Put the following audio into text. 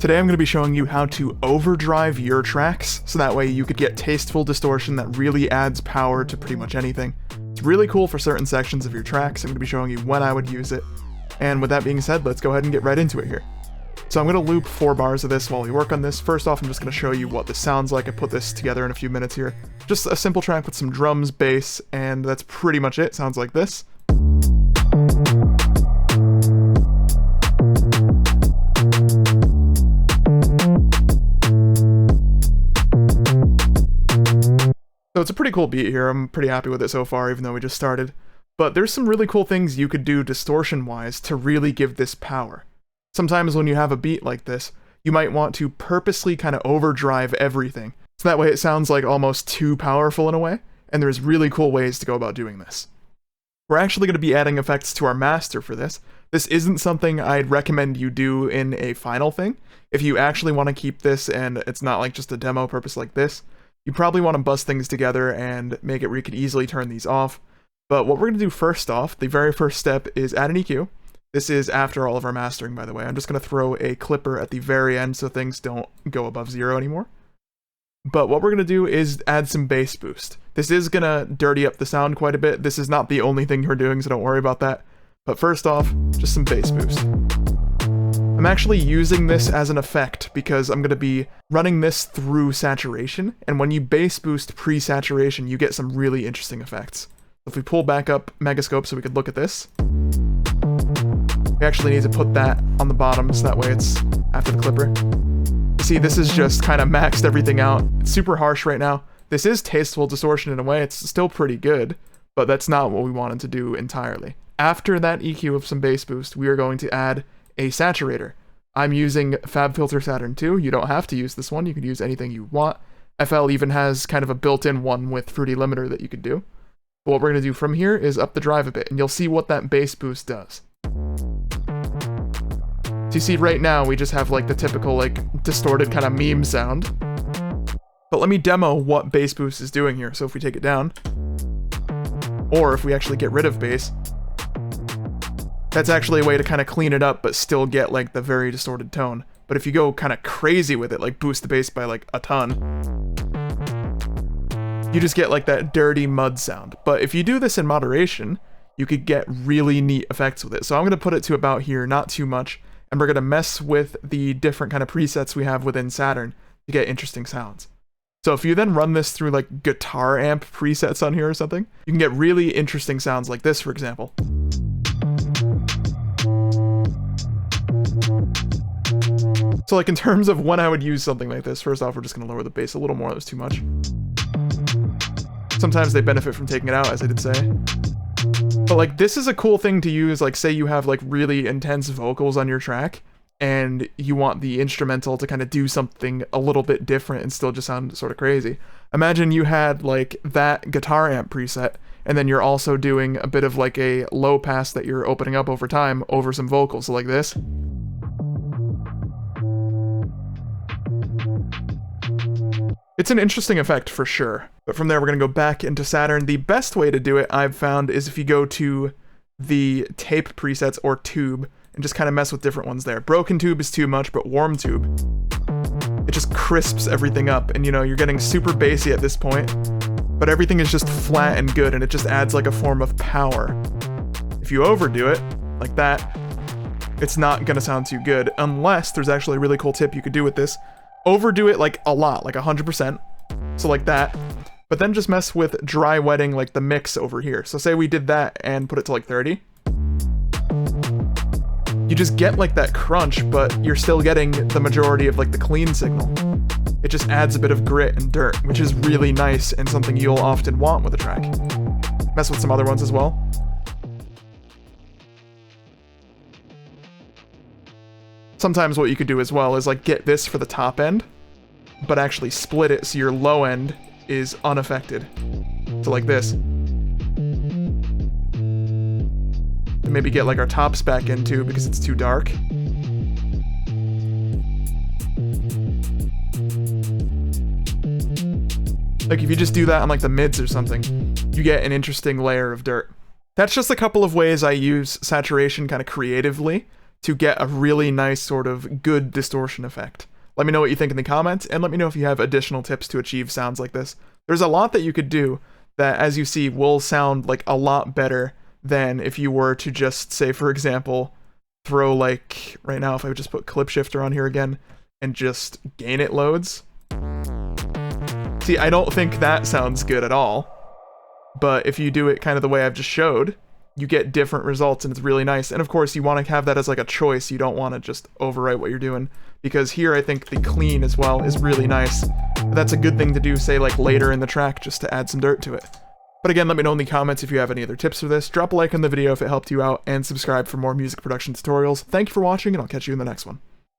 Today I'm going to be showing you how to overdrive your tracks, so that way you could get tasteful distortion that really adds power to pretty much anything. It's really cool for certain sections of your tracks. I'm going to be showing you when I would use it. And with that being said, let's go ahead and get right into it here. So I'm going to loop 4 bars of this while we work on this. First off, I'm just going to show you what this sounds like. I put this together in a few minutes here. Just a simple track with some drums, bass, and that's pretty much it. Sounds like this. So it's a pretty cool beat here. I'm pretty happy with it so far, even though we just started. But there's some really cool things you could do distortion-wise to really give this power. Sometimes when you have a beat like this, you might want to purposely kind of overdrive everything. So that way it sounds like almost too powerful in a way, and there's really cool ways to go about doing this. We're actually going to be adding effects to our master for this. This isn't something I'd recommend you do in a final thing. If you actually want to keep this and it's not like just a demo purpose like this, you probably want to bust things together and make it where you could easily turn these off. But what we're going to do first off, the very first step is add an EQ. This is after all of our mastering, by the way. I'm just going to throw a clipper at the very end so things don't go above 0 anymore. But what we're going to do is add some bass boost. This is going to dirty up the sound quite a bit. This is not the only thing you're doing, so don't worry about that. But first off, just some bass boost. I'm actually using this as an effect because I'm going to be running this through saturation, and when you bass boost pre-saturation, you get some really interesting effects. If we pull back up Megascope so we could look at this, we actually need to put that on the bottom so that way it's after the clipper. See, this is just kind of maxed everything out. It's super harsh right now. This is tasteful distortion in a way. It's still pretty good, but that's not what we wanted to do entirely. After that EQ of some bass boost, we are going to add a saturator. I'm using FabFilter Saturn 2. You don't have to use this one. You can use anything you want. FL even has kind of a built-in one with Fruity Limiter that you could do. But what we're going to do from here is up the drive a bit, and you'll see what that bass boost does. So you see right now, we just have like the typical like distorted kind of meme sound. But let me demo what bass boost is doing here. So if we take it down, or if we actually get rid of bass, that's actually a way to kind of clean it up, but still get like the very distorted tone. But if you go kind of crazy with it, like boost the bass by like a ton, you just get like that dirty mud sound. But if you do this in moderation, you could get really neat effects with it. So I'm going to put it to about here, not too much, and we're going to mess with the different kind of presets we have within Saturn to get interesting sounds. So if you then run this through like guitar amp presets on here or something, you can get really interesting sounds like this, for example. So like in terms of when I would use something like this, first off, we're just going to lower the bass a little more. That was too much. Sometimes they benefit from taking it out, as I did say. But like this is a cool thing to use, like say you have like really intense vocals on your track and you want the instrumental to kind of do something a little bit different and still just sound sort of crazy. Imagine you had like that guitar amp preset and then you're also doing a bit of like a low pass that you're opening up over time over some vocals, so like this. It's an interesting effect for sure, but from there we're going to go back into Saturn. The best way to do it, I've found, is if you go to the tape presets or tube and just kind of mess with different ones there. Broken tube is too much, but warm tube, it just crisps everything up, and you know, you're getting super bassy at this point, but everything is just flat and good, and it just adds like a form of power. If you overdo it, like that, it's not going to sound too good, unless there's actually a really cool tip you could do with this. Overdo it like a lot, like 100%, so like that, but then just mess with dry wetting like the mix over here. So say we did that and put it to like 30. You just get like that crunch, but you're still getting the majority of like the clean signal. It just adds a bit of grit and dirt, which is really nice and something you'll often want with a track. Mess with some other ones as well. Sometimes what you could do as well is like get this for the top end, but actually split it so your low end is unaffected. So like this. And maybe get like our tops back in too because it's too dark. Like if you just do that on like the mids or something, you get an interesting layer of dirt. That's just a couple of ways I use saturation kind of creatively to get a really nice sort of good distortion effect. Let me know what you think in the comments, and let me know if you have additional tips to achieve sounds like this. There's a lot that you could do that, as you see, will sound like a lot better than if you were to just, say, for example, throw, like, right now, if I would just put clip shifter on here again and just gain it loads. See, I don't think that sounds good at all, but if you do it kind of the way I've just showed, you get different results, and it's really nice. And of course, you want to have that as like a choice. You don't want to just overwrite what you're doing, because here I think the clean as well is really nice. That's a good thing to do, say, like later in the track, just to add some dirt to it. But again, let me know in the comments if you have any other tips for this. Drop a like on the video if it helped you out, and subscribe for more music production tutorials. Thank you for watching, and I'll catch you in the next one.